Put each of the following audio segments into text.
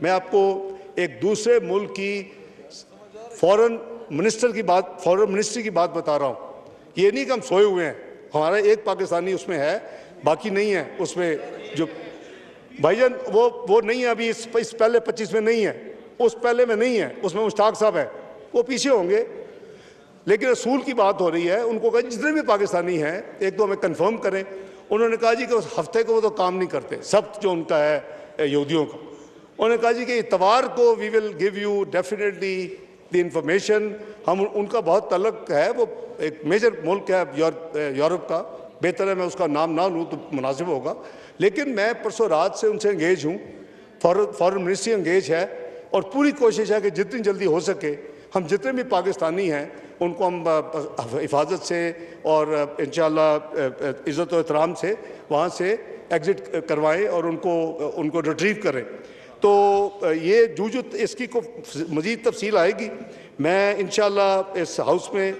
मैं आपको एक दूसरे मुल्क की फॉरेन मिनिस्ट्री की बात बता रहा हूँ। ये नहीं कि हम सोए हुए हैं, हमारा एक पाकिस्तानी उसमें है, बाकी नहीं है उसमें। जो भाईजान वो नहीं है अभी, इस पहले 25 में नहीं है, उस पहले में नहीं है, उसमें मुश्ताक साहब है, वो पीछे होंगे। लेकिन रसूल की बात हो रही है, उनको कहा जितने भी पाकिस्तानी हैं एक तो हमें कंफर्म करें। उन्होंने कहा जी कि उस हफ्ते को वो तो काम नहीं करते, सब्त जो उनका है यहूदियों का। उन्होंने कहा जी कि इतवार को we will give you definitely the information. हम उनका बहुत तल्लक है, वो एक मेजर मुल्क है यूरोप का, बेहतर है मैं उसका नाम ना लूँ तो मुनासिब होगा। लेकिन मैं परसों रात से उनसे एंगेज हूँ, फॉरेन मिनिस्ट्री एंगेज है, और पूरी कोशिश है कि जितनी जल्दी हो सके हम जितने भी पाकिस्तानी हैं उनको हम हिफाजत से और इंशाअल्लाह इज़्ज़त और एहतराम से वहाँ से एग्ज़िट करवाएं और उनको रिट्रीव करें। तो ये जो इसकी को मज़ीद तफसील आएगी। मैं इंशाअल्लाह इस हाउस में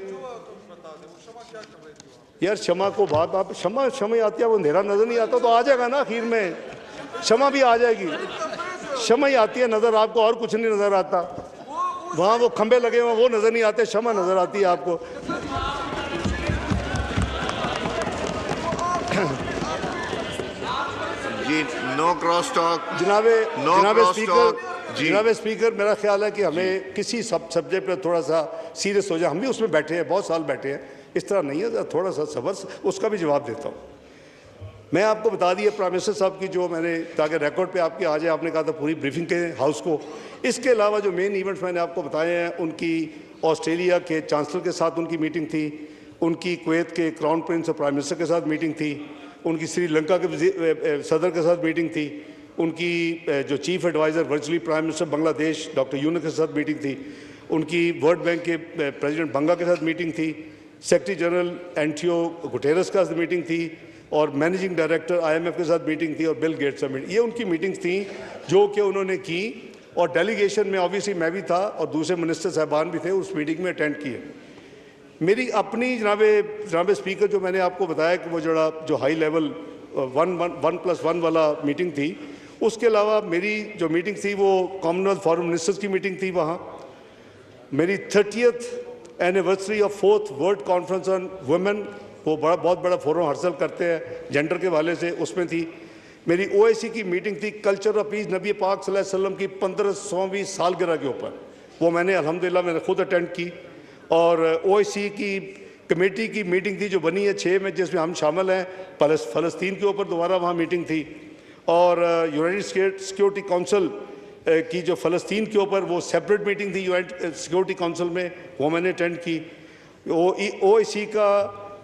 यार शमा को बात शमा आती है, वो अंधेरा नज़र नहीं आता तो आ जाएगा ना, आखिर में शमा भी आ जाएगी। शमा ही आती है नज़र आपको, और कुछ नहीं नज़र आता। वहाँ वो खंबे लगे हुए वो नज़र नहीं आते, शमा नज़र आती है आपको। जी नो क्रॉस टॉक। जनाब स्पीकर, मेरा ख्याल है कि हमें किसी सब्जेक्ट पर थोड़ा सा सीरियस हो जाए। हम भी उसमें बैठे हैं, बहुत साल बैठे हैं, इस तरह नहीं है, थोड़ा सा सब्र, उसका भी जवाब देता हूँ। मैं आपको बता दिया प्राइम मिनिस्टर साहब की जो मैंने, ताकि रिकॉर्ड पे आपके आ जाए, आपने कहा था पूरी ब्रीफिंग के हाउस को। इसके अलावा जो मेन इवेंट्स मैंने आपको बताए हैं, उनकी ऑस्ट्रेलिया के चांसलर के साथ उनकी मीटिंग थी, उनकी कुवैत के क्राउन प्रिंस और प्राइम मिनिस्टर के साथ मीटिंग थी, उनकी श्रीलंका के सदर के साथ मीटिंग थी, उनकी जो chief adviser virtually prime minister Bangladesh doctor Yunus के साथ मीटिंग थी, उनकी वर्ल्ड बैंक के प्रेसिडेंट बंगा के साथ मीटिंग थी, सेक्रेटरी जनरल एंटियो गुटेरस का मीटिंग थी, और मैनेजिंग डायरेक्टर IMF के साथ मीटिंग थी, और बिल गेट्स से मीटिंग। ये उनकी मीटिंग्स थी जो कि उन्होंने की, और डेलीगेशन में ऑब्वियसली मैं भी था और दूसरे मिनिस्टर साहबान भी थे, उस मीटिंग में अटेंड किए। मेरी अपनी जनाब स्पीकर जो मैंने आपको बताया कि वो जो हाई लेवल 1+1 वाला मीटिंग थी, उसके अलावा मेरी जो मीटिंग थी वो कॉमनवेल्थ फॉरेन मिनिस्टर्स की मीटिंग थी। वहाँ मेरी 30th anniversary of 4th world conference on women, वो बहुत बड़ा फोरम हासिल करते हैं जेंडर के हवाले से, उसमें थी। मेरी OIC की मीटिंग थी कल्चर ऑफ पीस, नबी पाक सल्लल्लाहु अलैहि वसल्लम की 1500वीं सालगिरह के ऊपर, वो मैंने अल्हम्दुलिल्लाह मैंने खुद अटेंड की। और OIC की कमेटी की मीटिंग थी जो बनी है 6 में, जिसमें हम शामिल हैं। फ़लस्तीन के ऊपर दोबारा वहाँ मीटिंग थी, और यूनाइटेड सिक्योरिटी काउंसिल की जो फ़लस्तीन के ऊपर वो सेपरेट मीटिंग थी यूनाइटेड सिक्योरिटी काउंसिल में, वो मैंने अटेंड की। OIC का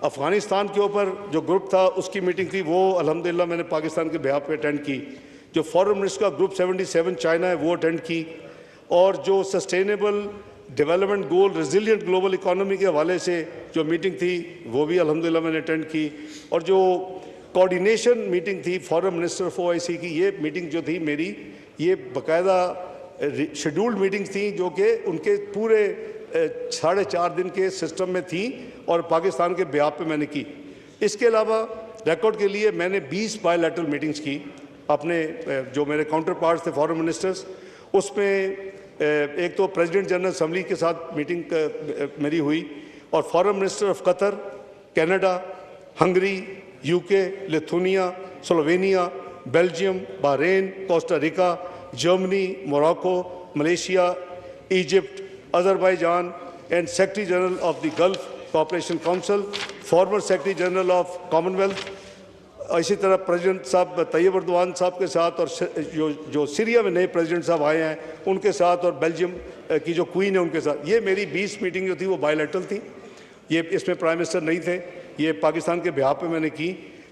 अफ़गानिस्तान के ऊपर जो ग्रुप था उसकी मीटिंग थी, वो अल्हम्दुलिल्लाह मैंने पाकिस्तान के बिहाफ पे अटेंड की। जो फॉरेन मिनिस्टर का ग्रुप 77 चाइना है वो अटेंड की। और जो sustainable development goal resilient global economy के हवाले से जो मीटिंग थी वो भी अल्हम्दुलिल्लाह मैंने अटेंड की। और जो कोऑर्डिनेशन मीटिंग थी फॉरेन मिनिस्टर ऑफ OIC की, ये मीटिंग जो थी मेरी, ये बाकायदा शेड्यूल्ड मीटिंग्स थी जो कि उनके पूरे 4.5 दिन के सिस्टम में थी, और पाकिस्तान के बिहाफ पे मैंने की। इसके अलावा रिकॉर्ड के लिए मैंने 20 बायलैटरल मीटिंग्स की अपने जो मेरे काउंटर पार्ट्स थे फॉरेन मिनिस्टर्स, उसमें एक तो प्रेसिडेंट जनरल असम्बली के साथ मीटिंग मेरी हुई, और foreign minister of Qatar, Canada, Hungary, UK, Lithuania, Slovenia, Belgium, Bahrain, Costa Rica, Germany, Morocco, Malaysia, Egypt, Azerbaijan, and secretary general of the gulf cooperation council, former secretary general of Commonwealth. इसी तरह president साहब Tayyab Erdogan साहब के साथ, और जो Syria में नए प्रेसिडेंट साहब आए हैं उनके साथ, और बेल्जियम की जो क्वीन है उनके साथ। ये मेरी 20 मीटिंग जो थी वो बायलैटरल थी, ये इसमें प्राइम मिनिस्टर नहीं थे, ये पाकिस्तान के बिहाफ पे मैंने की।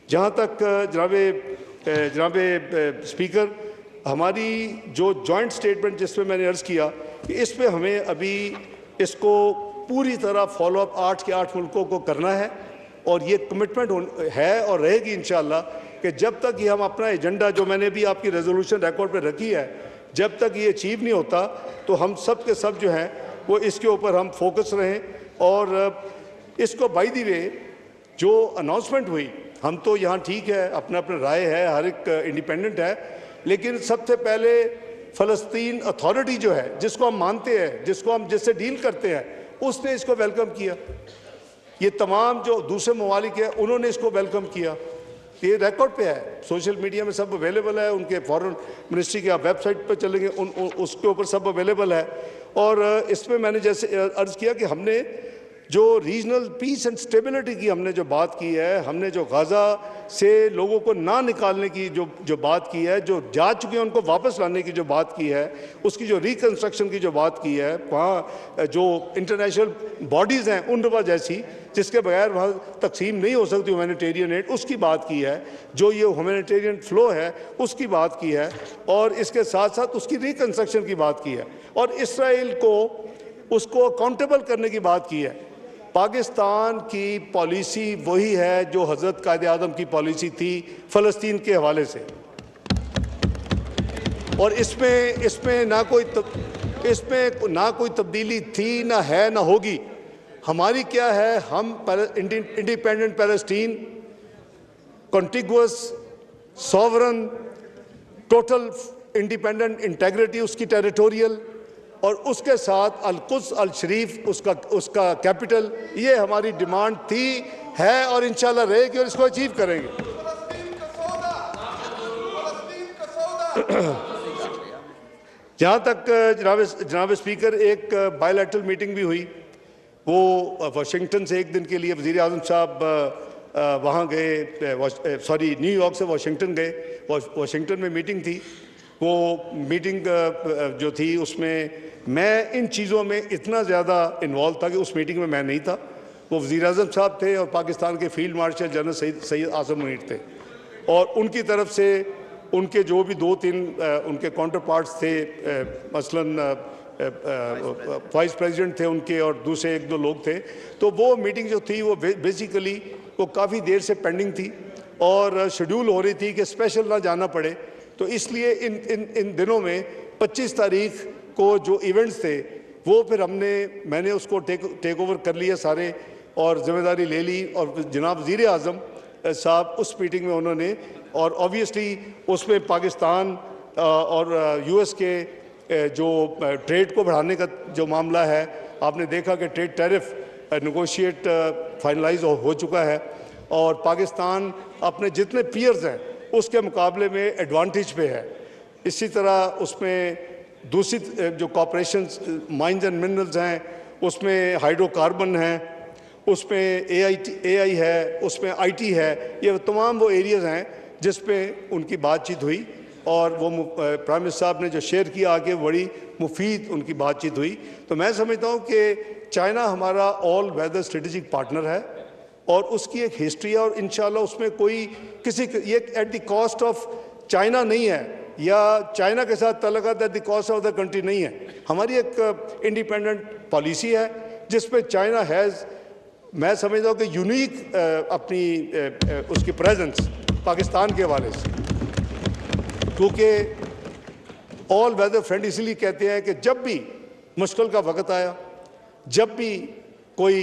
जहाँ तक जनाब स्पीकर, हमारी जो जॉइंट स्टेटमेंट जिसमें मैंने अर्ज़ किया कि इस पर हमें अभी इसको पूरी तरह फॉलोअप 8 के 8 मुल्कों को करना है, और ये कमिटमेंट है और रहेगी इंशाअल्लाह कि जब तक ये हम अपना एजेंडा जो मैंने भी आपकी रेजोल्यूशन रिकॉर्ड पे रखी है, जब तक ये अचीव नहीं होता तो हम सब के सब जो हैं वो इसके ऊपर हम फोकस रहें। और इसको बाय द वे जो अनाउंसमेंट हुई, हम तो यहाँ ठीक है, अपना अपना राय है, हर एक इंडिपेंडेंट है, लेकिन सबसे पहले फ़लस्तीन अथॉरिटी जो है, जिसको हम मानते हैं, जिससे डील करते हैं, उसने इसको वेलकम किया। ये तमाम जो दूसरे ममालिक हैं उन्होंने इसको वेलकम किया। ये रिकॉर्ड पे है, सोशल मीडिया में सब अवेलेबल है, उनके फॉरेन मिनिस्ट्री के आप वेबसाइट पर चलेंगे उसके ऊपर सब अवेलेबल है। और इसमें मैंने जैसे अर्ज़ किया कि हमने जो रीजनल पीस एंड स्टेबिलिटी की हमने जो बात की है, हमने जो गाज़ा से लोगों को ना निकालने की जो बात की है, जो जा चुके हैं उनको वापस लाने की जो बात की है, उसकी जो रिकन्स्ट्रक्शन की जो बात की है, वहाँ जो इंटरनेशनल बॉडीज़ हैं UNRWA जैसी, जिसके बगैर वहाँ तकसीम नहीं हो सकती ह्यूमैनिटेरियन एड, उसकी बात की है, जो ये ह्यूमैनिटेरियन फ़्लो है उसकी बात की है, और इसके साथ साथ उसकी रिकन्स्ट्रक्शन की बात की है, और इसराइल को उसको अकाउंटेबल करने की बात की है। पाकिस्तान की पॉलिसी वही है जो हज़रत कायद आज़म की पॉलिसी थी फ़लस्तीन के हवाले से, और इसमें ना कोई तब्दीली थी, ना है, ना होगी। हमारी क्या है, हम independent Palestine, contiguous, sovereign, total independent integrity उसकी टेरिटोरियल, और उसके साथ अल-कुद्स अल-शरीफ उसका कैपिटल, ये हमारी डिमांड थी, है और इंशाल्लाह रहेगी, और इसको अचीव करेंगे। जहाँ तक जनाब स्पीकर, एक बायलैटरल मीटिंग भी हुई, वो वाशिंगटन से एक दिन के लिए वज़ीर आज़म साहब वहाँ गए, न्यूयॉर्क से वाशिंगटन गए, वाशिंगटन में मीटिंग थी। वो मीटिंग जो थी उसमें मैं इन चीज़ों में इतना ज़्यादा इन्वॉल्व था कि उस मीटिंग में मैं नहीं था। वो वज़ीर आज़म साहब थे और पाकिस्तान के फील्ड मार्शल जनरल सैयद आज़म मुनीर थे, और उनकी तरफ से उनके जो भी 2-3 उनके काउंटर पार्ट्स थे, मसलन वाइस प्रेसिडेंट थे उनके और दूसरे 1-2 लोग थे, तो वो मीटिंग जो थी वो बेसिकली वो काफ़ी देर से पेंडिंग थी और शेड्यूल हो रही थी कि स्पेशल ना जाना पड़े। तो इसलिए इन दिनों में 25 तारीख को जो इवेंट्स थे वो फिर मैंने उसको टेक ओवर कर लिया सारे, और ज़िम्मेदारी ले ली, और जनाब वज़ीर आज़म साहब उस मीटिंग में उन्होंने, और ऑब्वियसली उसमें पाकिस्तान और US के जो ट्रेड को बढ़ाने का जो मामला है, आपने देखा कि ट्रेड टैरिफ नेगोशिएट फाइनलाइज हो चुका है, और पाकिस्तान अपने जितने पीयर्स हैं उसके मुकाबले में एडवांटेज पे है। इसी तरह उसमें दूसरी जो कॉपरेशंस माइंस एंड मिनरल्स हैं, उसमें हाइड्रोकार्बन हैं, उसमें AI है, उसमें IT है, ये तमाम वो एरियाज़ हैं जिस पे उनकी बातचीत हुई, और वो प्राइम मिनिस्टर साहब ने जो शेयर किया आगे बड़ी मुफीद उनकी बातचीत हुई। तो मैं समझता हूँ कि चाइना हमारा ऑल वेदर स्ट्रेटेजिक पार्टनर है, और उसकी एक हिस्ट्री है, और इंशाल्लाह उसमें कोई ये at the cost of China नहीं है, या चाइना के साथ तल्लुकात at the cost of the country नहीं है। हमारी एक इंडिपेंडेंट पॉलिसी है जिस पे चाइना हैज़, मैं समझता हूँ कि यूनिक अपनी उसकी प्रेजेंस पाकिस्तान के हवाले से, क्योंकि ऑल वेदर फ्रेंड इसलिए कहते हैं कि जब भी मुश्किल का वक्त आया, जब भी कोई